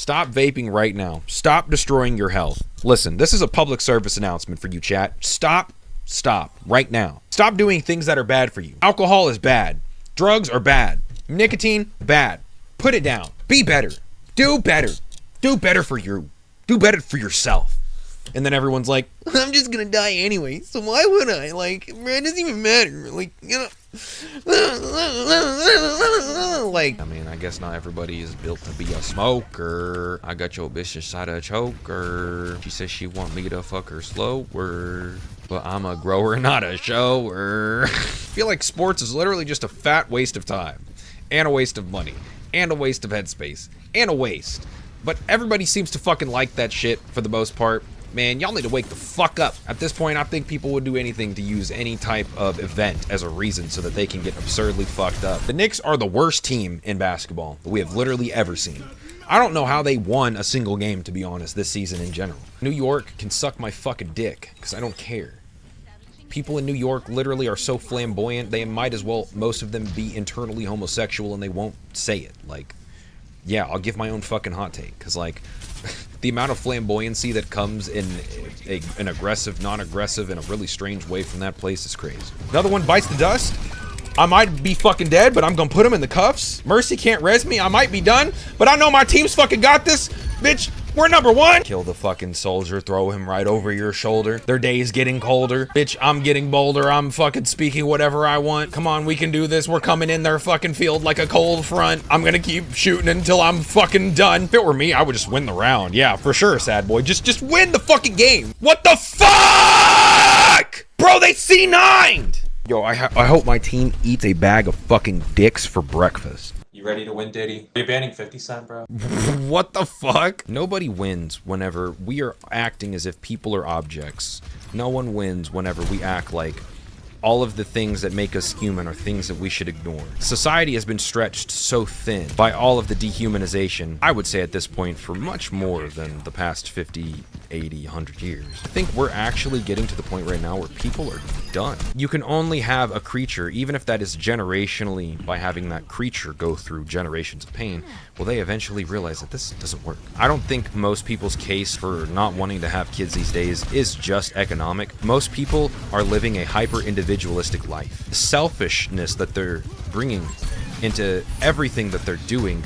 Stop vaping right now. Stop destroying your health. Listen, this is a public service announcement for you, chat. Stop right now. Stop doing things that are bad for you. Alcohol is bad. Drugs are bad. Nicotine, bad. Put it down. Be better. Do better. Do better for you. Do better for yourself. And then everyone's like, I'm just gonna die anyway, so why would I? Like, man, it doesn't even matter. Like, you know. Like, I mean, I guess not everybody is built to be a smoker. I got your bitch inside a choker. She says she want me to fuck her slower, but I'm a grower, not a shower. I feel like sports is literally just a fat waste of time, and a waste of money, and a waste of headspace, and a waste. But everybody seems to fucking like that shit for the most part. Man, y'all need to wake the fuck up. At this point, I think people would do anything to use any type of event as a reason so that they can get absurdly fucked up. The Knicks are the worst team in basketball that we have literally ever seen. I don't know how they won a single game, to be honest, this season in general. New York can suck my fucking dick, because I don't care. People in New York literally are so flamboyant, they might as well, most of them, be internally homosexual and they won't say it. Like, yeah, I'll give my own fucking hot take, because, like, the amount of flamboyancy that comes in an aggressive, non-aggressive, in a really strange way from that place is crazy. Another one bites the dust. I might be fucking dead, but I'm gonna put him in the cuffs. Mercy can't res me. I might be done, but I know my team's fucking got this. Bitch, we're number one. Kill the fucking soldier, throw him right over your shoulder. Their day's getting colder. Bitch, I'm getting bolder. I'm fucking speaking whatever I want. Come on, we can do this. We're coming in their fucking field like a cold front. I'm gonna keep shooting until I'm fucking done. If it were me, I would just win the round. Yeah, for sure, sad boy. Just win the fucking game. What the fuck? Bro, they C9'd. Yo, I hope my team eats a bag of fucking dicks for breakfast. You ready to win, Diddy? Are you banning 50 Cent, bro? What the fuck? Nobody wins whenever we are acting as if people are objects. No one wins whenever we act like all of the things that make us human are things that we should ignore. Society has been stretched so thin by all of the dehumanization, I would say at this point, for much more than the past 50, 80, 100 years. I think we're actually getting to the point right now where people are done. You can only have a creature, even if that is generationally, by having that creature go through generations of pain, will they eventually realize that this doesn't work. I don't think most people's case for not wanting to have kids these days is just economic. Most people are living a hyper-individualistic life. The selfishness that they're bringing into everything that they're doing,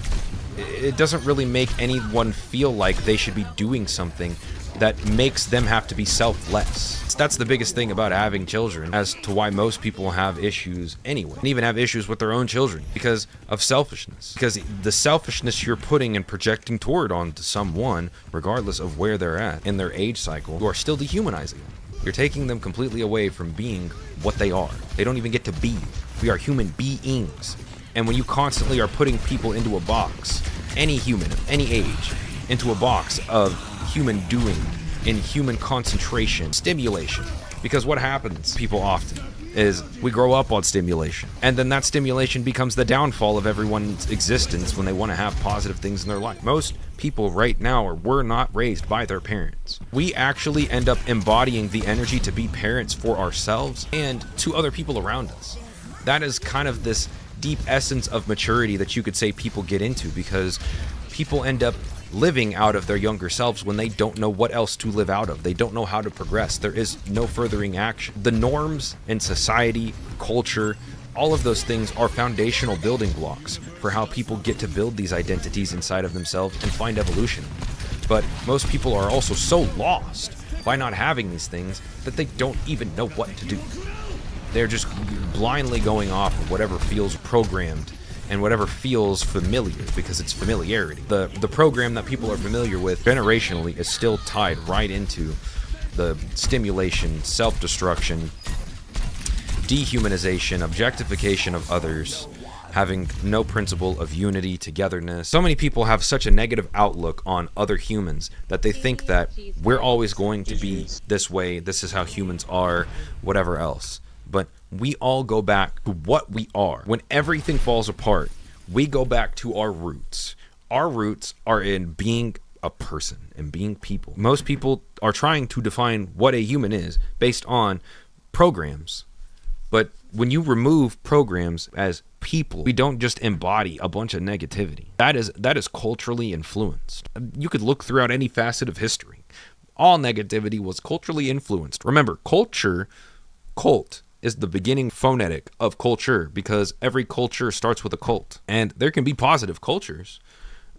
it doesn't really make anyone feel like they should be doing something that makes them have to be selfless. That's the biggest thing about having children, as to why most people have issues anyway, and even have issues with their own children, because of selfishness. Because the selfishness you're putting and projecting toward onto someone, regardless of where they're at in their age cycle, you are still dehumanizing them. You're taking them completely away from being what they are. They don't even get to be. We are human beings. And when you constantly are putting people into a box, any human of any age, into a box of human doing, in human concentration, stimulation. Because what happens, people often, is we grow up on stimulation. And then that stimulation becomes the downfall of everyone's existence when they want to have positive things in their life. Most people right now were not raised by their parents. We actually end up embodying the energy to be parents for ourselves and to other people around us. That is kind of this deep essence of maturity that you could say people get into, because people end up living out of their younger selves when they don't know what else to live out of. They don't know how to progress. There is no furthering action. The norms in society, culture, all of those things are foundational building blocks for how people get to build these identities inside of themselves and find evolution. But most people are also so lost by not having these things that they don't even know what to do. They're just blindly going off of whatever feels programmed and whatever feels familiar, because it's familiarity. The program that people are familiar with generationally is still tied right into the stimulation, self-destruction, dehumanization, objectification of others, having no principle of unity, togetherness. So many people have such a negative outlook on other humans that they think that we're always going to be this way, this is how humans are, whatever else. But we all go back to what we are. When everything falls apart, we go back to our roots. Our roots are in being a person and being people. Most people are trying to define what a human is based on programs. But when you remove programs as people. We don't just embody a bunch of negativity. That is culturally influenced. You could look throughout any facet of history. All negativity was culturally influenced. Remember, cult is the beginning phonetic of culture, because every culture starts with a cult. And there can be positive cultures,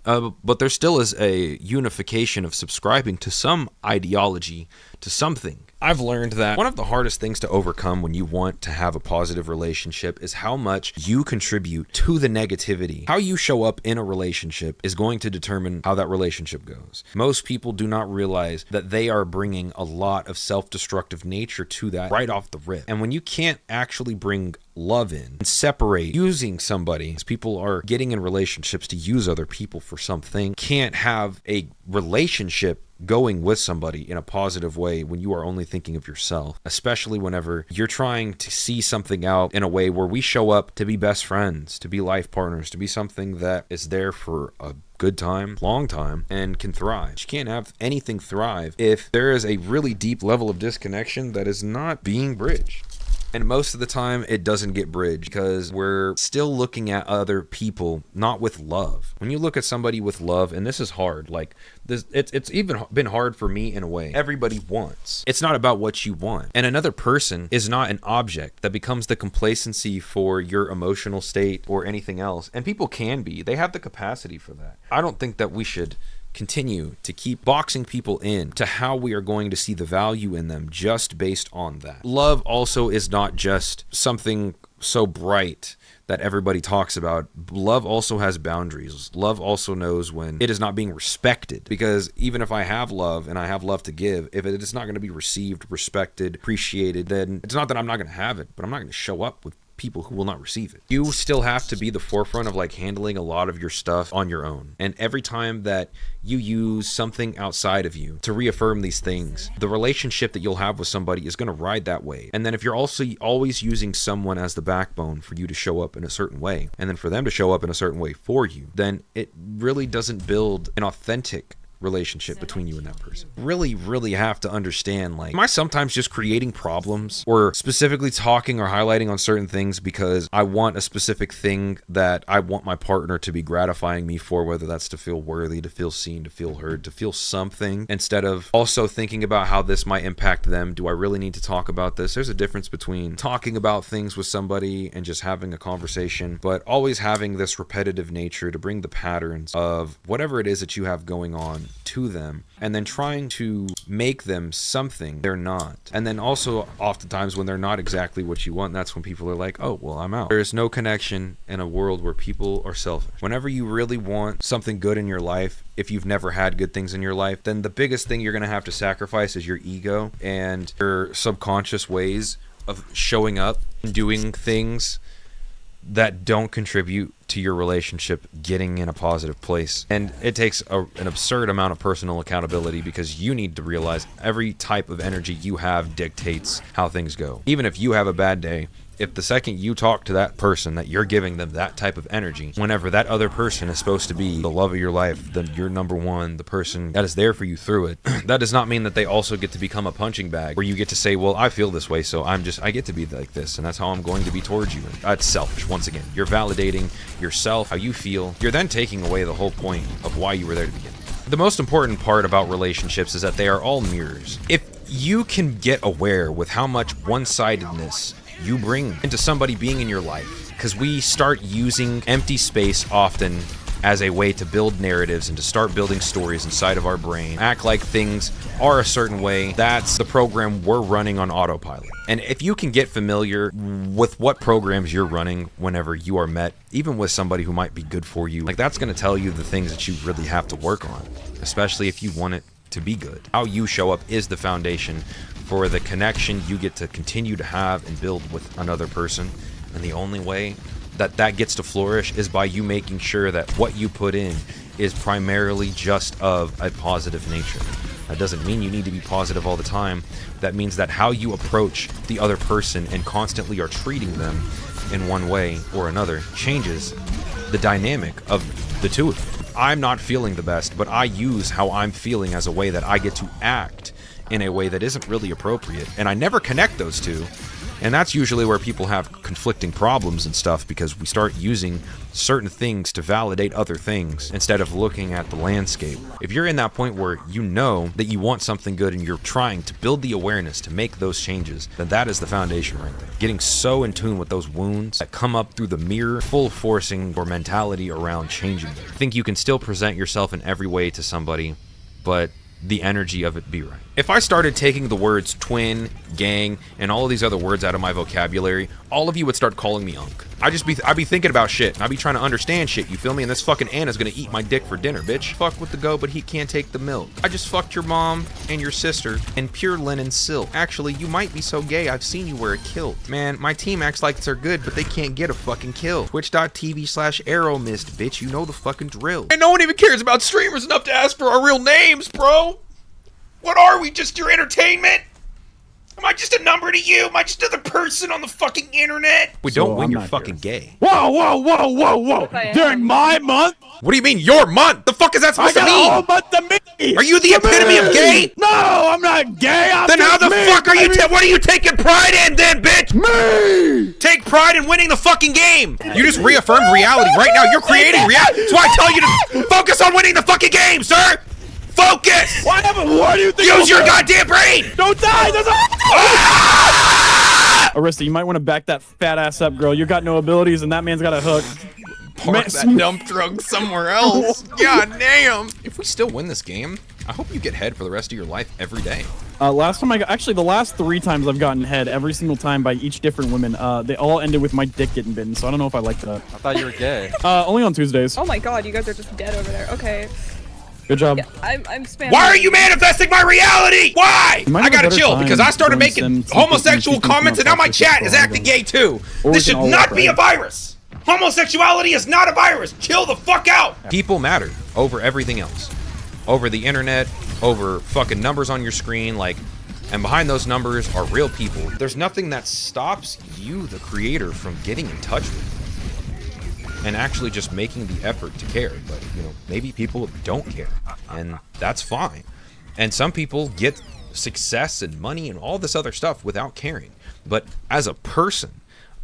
but there still is a unification of subscribing to some ideology, to something. I've learned that one of the hardest things to overcome when you want to have a positive relationship is how much you contribute to the negativity. How you show up in a relationship is going to determine how that relationship goes. Most people do not realize that they are bringing a lot of self-destructive nature to that right off the rip. And when you can't actually bring love in and separate using somebody, as people are getting in relationships to use other people for something, can't have a relationship going with somebody in a positive way when you are only thinking of yourself, especially whenever you're trying to see something out in a way where we show up to be best friends, to be life partners, to be something that is there for a good time, long time, and can thrive. You can't have anything thrive if there is a really deep level of disconnection that is not being bridged. And most of the time, it doesn't get bridged because we're still looking at other people not with love. When you look at somebody with love, and this is hard, like this, it's even been hard for me in a way. Everybody wants. It's not about what you want. And another person is not an object that becomes the complacency for your emotional state or anything else. And people can be. They have the capacity for that. I don't think that we should continue to keep boxing people in to how we are going to see the value in them just based on that. Love also is not just something so bright that everybody talks about. Love also has boundaries. Love also knows when it is not being respected, because even if I have love and I have love to give, if it is not going to be received, respected, appreciated, then it's not that I'm not going to have it, but I'm not going to show up with people who will not receive it. You still have to be the forefront of like handling a lot of your stuff on your own. And every time that you use something outside of you to reaffirm these things, the relationship that you'll have with somebody is going to ride that way. And then if you're also always using someone as the backbone for you to show up in a certain way, and then for them to show up in a certain way for you, then it really doesn't build an authentic relationship between you and that person. Really have to understand, like, am I sometimes just creating problems or specifically talking or highlighting on certain things because I want a specific thing that I want my partner to be gratifying me for, whether that's to feel worthy, to feel seen, to feel heard, to feel something, instead of also thinking about how this might impact them. Do I really need to talk about this? There's a difference between talking about things with somebody and just having a conversation, but always having this repetitive nature to bring the patterns of whatever it is that you have going on to them, and then trying to make them something they're not. And then also oftentimes when they're not exactly what you want, that's when people are like, oh, well, I'm out. There is no connection in a world where people are selfish. Whenever you really want something good in your life, if you've never had good things in your life, then the biggest thing you're going to have to sacrifice is your ego and your subconscious ways of showing up and doing things that don't contribute to your relationship getting in a positive place. And it takes an absurd amount of personal accountability, because you need to realize every type of energy you have dictates how things go. Even if you have a bad day, if the second you talk to that person that you're giving them that type of energy, whenever that other person is supposed to be the love of your life, then you're number one, the person that is there for you through it, that does not mean that they also get to become a punching bag where you get to say, well, I feel this way, so I get to be like this, and that's how I'm going to be towards you. That's selfish. Once again, you're validating yourself, how you feel. You're then taking away the whole point of why you were there to begin. The most important part about relationships is that they are all mirrors. If you can get aware with how much one-sidedness you bring into somebody being in your life, because we start using empty space often as a way to build narratives and to start building stories inside of our brain, act like things are a certain way. That's the program we're running on autopilot. And if you can get familiar with what programs you're running whenever you are met, even with somebody who might be good for you, like, that's going to tell you the things that you really have to work on, especially if you want it to be good. How you show up is the foundation for the connection you get to continue to have and build with another person. And the only way that that gets to flourish is by you making sure that what you put in is primarily just of a positive nature. That doesn't mean you need to be positive all the time. That means that how you approach the other person and constantly are treating them in one way or another changes the dynamic of the two of you. I'm not feeling the best, but I use how I'm feeling as a way that I get to act in a way that isn't really appropriate, and I never connect those two, And that's usually where people have conflicting problems and stuff, because we start using certain things to validate other things instead of looking at the landscape. If you're in that point where you know that you want something good and you're trying to build the awareness to make those changes, then that is the foundation right there. Getting so in tune with those wounds that come up through the mirror, full forcing your mentality around changing them. I think you can still present yourself in every way to somebody, but the energy of it be right. If I started taking the words twin, gang, and all of these other words out of my vocabulary, all of you would start calling me unk. I'd be thinking about shit, and I'd be trying to understand shit, you feel me? And this fucking Anna's gonna eat my dick for dinner, bitch. Fuck with the go, but he can't take the milk. I just fucked your mom and your sister in pure linen silk. Actually, you might be so gay, I've seen you wear a kilt. Man, my team acts like they're good, but they can't get a fucking kill. Twitch.tv/Aeromist, bitch, you know the fucking drill. And no one even cares about streamers enough to ask for our real names, bro. What are we, just your entertainment? Am I just a number to you? Am I just another person on the fucking internet? We don't win, you're fucking gay. Whoa, whoa, whoa, whoa, whoa! During my month? What do you mean, your month? The fuck is that supposed to mean? I got a whole month to me! Are you the epitome of gay? No, I'm not gay! Then how the fuck are you what are you taking pride in then, bitch? Me! Take pride in winning the fucking game! You just reaffirmed reality right now. You're creating reality. That's why I tell you to focus on winning the fucking game, sir! Focus! What do you think? Use your goddamn brain! Don't die! Arista, you might want to back that fat ass up, girl. You got no abilities, and that man's got a hook. Park that dump truck somewhere else. God damn! If we still win this game, I hope you get head for the rest of your life every day. Last time actually the last 3 times I've gotten head, every single time by each different women, they all ended with my dick getting bitten, so I don't know if I like that. I thought you were gay. Only on Tuesdays. Oh my god, you guys are just dead over there. Okay. Good job. Yeah, I'm spamming. Why are you manifesting my reality? Why? I gotta chill because I started making homosexual comments and now my chat is acting gay too. This should not be a virus. Homosexuality is not a virus. Chill the fuck out. People matter over everything else. Over the internet, over fucking numbers on your screen, like, and behind those numbers are real people. There's nothing that stops you, the creator, from getting in touch with them and actually just making the effort to care. But, you know, maybe people don't care, and that's fine. And some people get success and money and all this other stuff without caring. But as a person,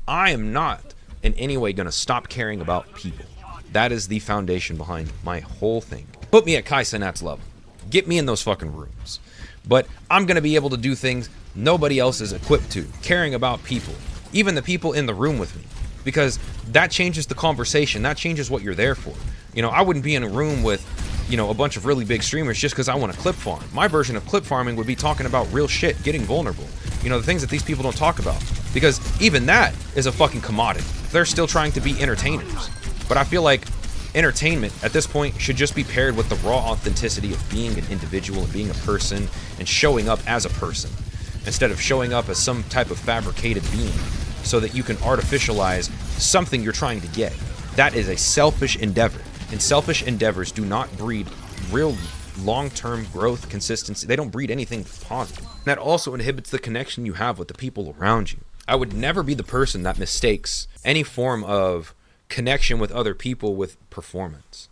I am not in any way gonna stop caring about people. That is the foundation behind my whole thing. Put me at Kai Cenat's level. Get me in those fucking rooms. But I'm gonna be able to do things nobody else is equipped to, caring about people, even the people in the room with me. Because that changes the conversation, that changes what you're there for. You know, I wouldn't be in a room with, you know, a bunch of really big streamers just because I want to clip farm. My version of clip farming would be talking about real shit, getting vulnerable. You know, the things that these people don't talk about. Because even that is a fucking commodity. They're still trying to be entertainers. But I feel like entertainment at this point should just be paired with the raw authenticity of being an individual and being a person and showing up as a person instead of showing up as some type of fabricated being so that you can artificialize something you're trying to get. That is a selfish endeavor, and selfish endeavors do not breed real long-term growth, consistency. They don't breed anything positive. That also inhibits the connection you have with the people around you. I would never be the person that mistakes any form of connection with other people with performance.